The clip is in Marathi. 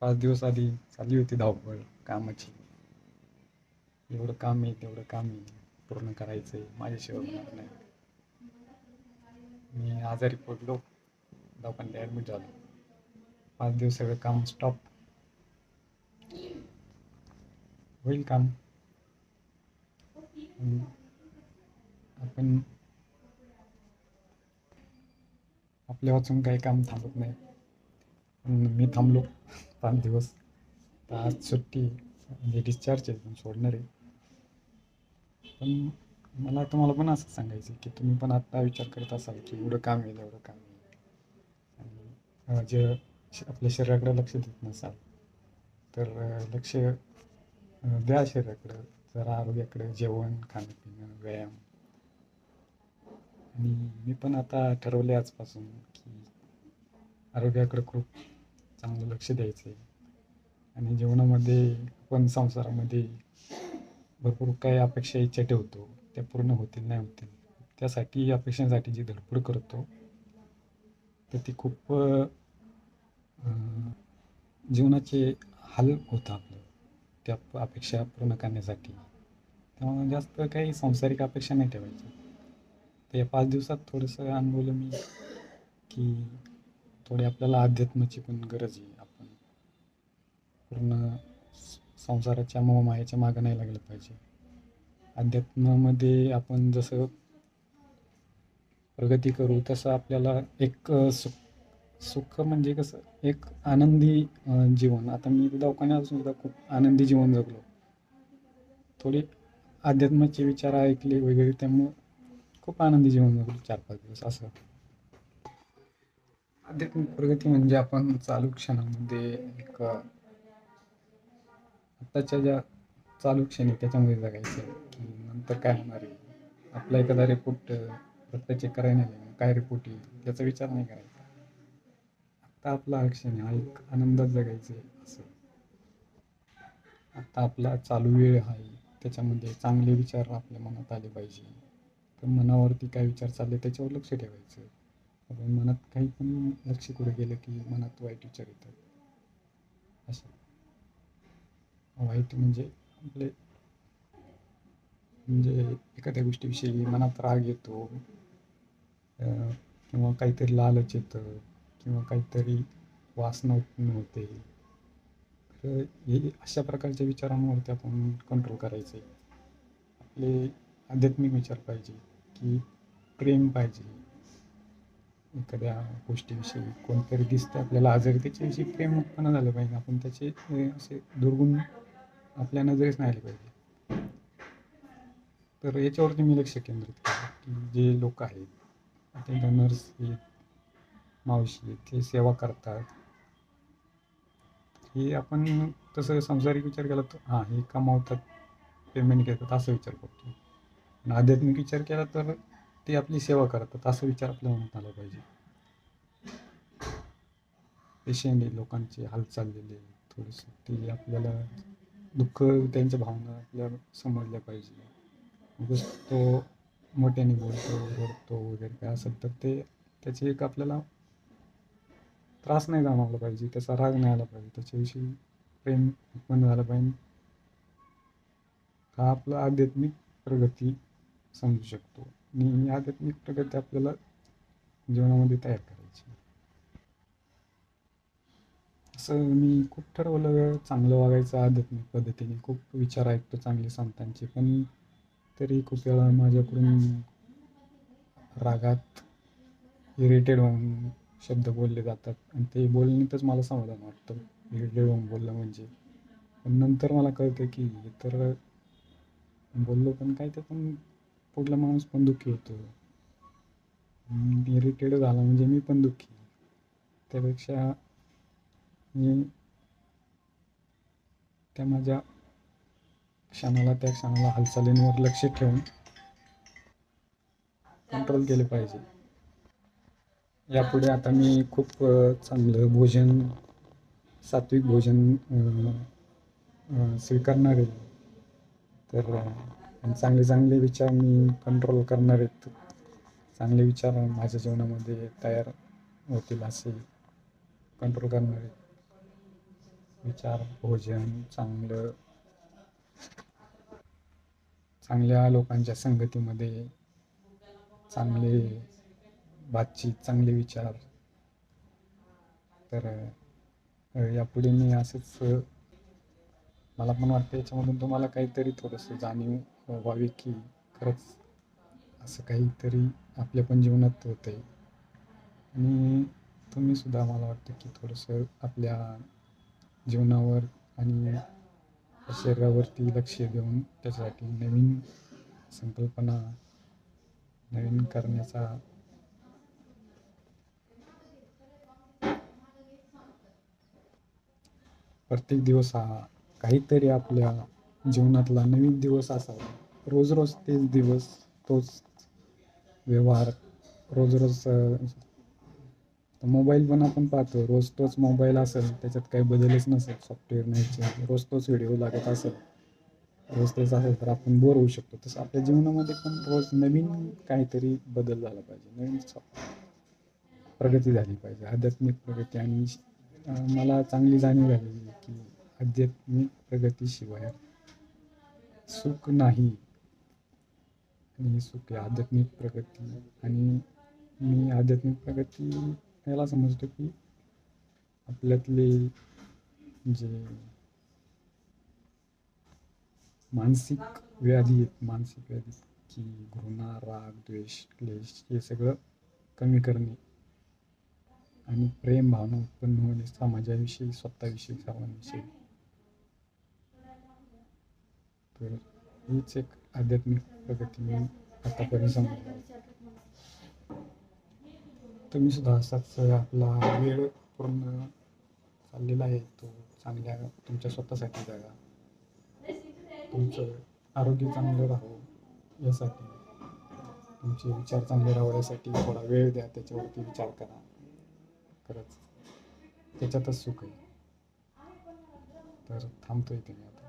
5 दिवस आधी चालली होती धावपळ कामाची. एवढं काम आहे, तेवढं काम आहे, पूर्ण करायचं आहे, माझ्याशिवाय होणार नाही. मी आजारी पडलो, दवाखान्यात ॲडमिट झालो. 5 दिवस सगळं काम स्टॉप. होईल काम. आपण आपल्या वाचून काही काम थांबत नाही. मी थांबलो 5 दिवस. तर आज सुट्टी म्हणजे डिस्चार्ज आहे, पण सोडणार आहे. पण मला तुम्हाला पण असं सांगायचं की तुम्ही पण आता विचार करत असाल की एवढं काम आहे, एवढं काम आहे, आणि जे आपल्या शरीराकडे लक्ष देत नसाल तर लक्ष द्या शरीराकडं, जरा आरोग्याकडे, जेवण, खाणं पिणं, व्यायाम. आणि मी पण आता ठरवले आजपासून की आरोग्याकडे खूप चांगलं लक्ष द्यायचं आहे. आणि जीवनामध्ये पण संसारामध्ये भरपूर काही अपेक्षा इच्छा ठेवतो, त्या पूर्ण होतील नाही होतील, त्यासाठी अपेक्षांसाठी जी धडपड करतो तर ती खूप जीवनाचे हाल होतं आपलं त्या अपेक्षा पूर्ण करण्यासाठी. त्यामुळे जास्त काही सांसारिक अपेक्षा नाही ठेवायच्या. तर या 5 दिवसात थोडंसं अनुभवलं मी की थोडी आपल्याला अध्यात्माची पण गरज आहे. आपण पूर्ण संसाराच्या मोहमायेच्या मागं नाही लागलं पाहिजे. अध्यात्मामध्ये आपण जसं प्रगती करू तसं आपल्याला एक सुख म्हणजे कसं एक आनंदी जीवन. आता मी दवाखान्यात असून सुद्धा खूप आनंदी जीवन जगलो. थोडी अध्यात्माचे विचार ऐकले वगैरे, त्यामुळं खूप आनंदी जीवन जगलो 4-5 दिवस असं. आध्यात्मिक प्रगती म्हणजे आपण चालू क्षणामध्ये एक आत्ताच्या ज्या चालू क्षणी त्याच्यामध्ये जगायचं की नंतर काय होणार आहे. आपला एखादा रिपोर्ट रक्त चेक करायला नाही, काय रिपोर्ट येईल याचा विचार नाही करायचा. आत्ता आपला हा क्षण हा एक आनंदात जगायचं असं. आत्ता आपला चालू वेळ आहे, त्याच्यामध्ये चांगले विचार आपल्या मनात आले पाहिजे. तर मनावरती काय विचार चालले त्याच्यावर लक्ष ठेवायचं. आपण मनात काही पण लक्ष कुठे गेलं की मनात वाईट विचार येतात असं. वाईट म्हणजे आपले म्हणजे एखाद्या गोष्टीविषयी मनात राग येतो, किंवा काहीतरी लालच येतं, किंवा काहीतरी वासना उत्पन्न होते. तर हे अशा प्रकारच्या विचारांवरती आपण कंट्रोल करायचं आहे. आपले आध्यात्मिक विचार पाहिजे की प्रेम पाहिजे. एखाद्या गोष्टीविषयी कोणतरी दिसतं आपल्याला आजारी, त्याच्याविषयी प्रेम उत्पन्न झालं पाहिजे. आपण त्याचे असे दुर्गुण आपल्या नजरेस नाही आले पाहिजे. तर याच्यावरती मी लक्ष केंद्रित केलं की जे लोक आहेत, ते नर्स आहेत, मावशी आहेत, ते सेवा करतात. हे आपण तसं संसारिक विचार केला तर हां, हे कमावतात, पेमेंट घेतात असं विचार करतो. आणि आध्यात्मिक विचार केला तर ते आपली सेवा करतात असा विचार आपल्या मनात आला पाहिजे. पेशंट आहे, लोकांचे हाल चाललेले थोडंसं ते आपल्याला दुःख, त्यांच्या भावना आपल्याला समजल्या पाहिजे. उगाच तो मोठ्याने बोलतो, रडतो वगैरे काय असेल तर ते त्याची एक आपल्याला त्रास नाही जाणवला पाहिजे, त्याचा राग नाही आला पाहिजे, त्याच्याविषयी प्रेम उत्पन्न झालं पाहिजे. हा आपला आध्यात्मिक प्रगती समजू शकतो. आणि ही आध्यात्मिक प्रगती आपल्याला जीवनामध्ये तयार करायची. असं मी खूप ठरवलं चांगलं वागायचं आध्यात्मिक पद्धतीने. खूप विचार ऐकतो चांगले संतांचे, पण तरी खूप वेळा माझ्याकडून रागात इरिटेड होऊन शब्द बोलले जातात, आणि ते बोलण्यातच मला समाधान वाटतं, इरिटेड होऊन बोललं म्हणजे. पण नंतर मला कळतं की हे तर बोललो पण काय, ते पण पुढला माणूस पण दुःखी होतो. इरिटेड झाला म्हणजे मी पण दुःखी. त्यापेक्षा मी त्या माझ्या त्या क्षणाला हालचालींवर लक्ष ठेवून कंट्रोल केले पाहिजे. यापुढे आता मी खूप चांगलं भोजन, सात्विक भोजन स्वीकारणार आहे. तर चांगले चांगले विचार मी कंट्रोल करणार आहेत. चांगले विचार माझ्या जीवनामध्ये तयार होतील असे कंट्रोल करणार आहेत. विचार, भोजन, चांगल्या लोकांच्या संगतीमध्ये, चांगले बातचीत, चांगले विचार. तर यापुढे मी असंच मला पण वाटतं याच्यामधून तुम्हाला काहीतरी थोडंसं जाणीव व्हावी की खरंच असं काहीतरी आपल्या पण जीवनात होतं आहे. आणि तुम्हीसुद्धा मला वाटतं की थोडंसं आपल्या जीवनावर आणि शरीरावरती लक्ष देऊन त्याच्यासाठी नवीन संकल्पना, नवीन करण्याचा प्रत्येक दिवस हा काहीतरी आपल्या जीवनातला नवीन दिवस असावा. रोज रोज तेच दिवस, तोच व्यवहार, रोज रोज मोबाईल पण आपण पाहतो, रोज तोच मोबाईल असेल, त्याच्यात काही बदलच नसेल, सॉफ्टवेअर नाही, रोज तोच व्हिडिओ लागत असेल, रोज तेच असेल तर आपण बोर होऊ शकतो. तसं आपल्या जीवनामध्ये पण रोज नवीन काहीतरी बदल झाला पाहिजे, नवीन प्रगती झाली पाहिजे, आध्यात्मिक प्रगती. आणि मला चांगली जाणीव झाली की आध्यात्मिक प्रगतीशिवाय सुख नाही. आणि सुख आहे आध्यात्मिक प्रगती. आणि मी आध्यात्मिक प्रगती याला समजतो की आपल्यातले जे मानसिक व्याधी आहेत, मानसिक व्याधी की घृणा, राग, द्वेष, क्लेश हे सगळं कमी करणे आणि प्रेम भावना उत्पन्न होणे समाजाविषयी, स्वतःविषयी, सर्वांविषयी. तर हीच एक आध्यात्मिक प्रगती मी आतापर्यंत समजतो. तुम्ही सुद्धा असाच आपला वेळ पूर्ण चाललेला आहे तो चांगल्या तुमच्या स्वतःसाठी जागा, तुमचं आरोग्य चांगलं राहावं यासाठी, तुमचे विचार चांगले राहावे यासाठी थोडा वेळ द्या, त्याच्यावरती विचार करा. खरंच त्याच्यातच सुख आहे. तर थांबतोय ते मी आता.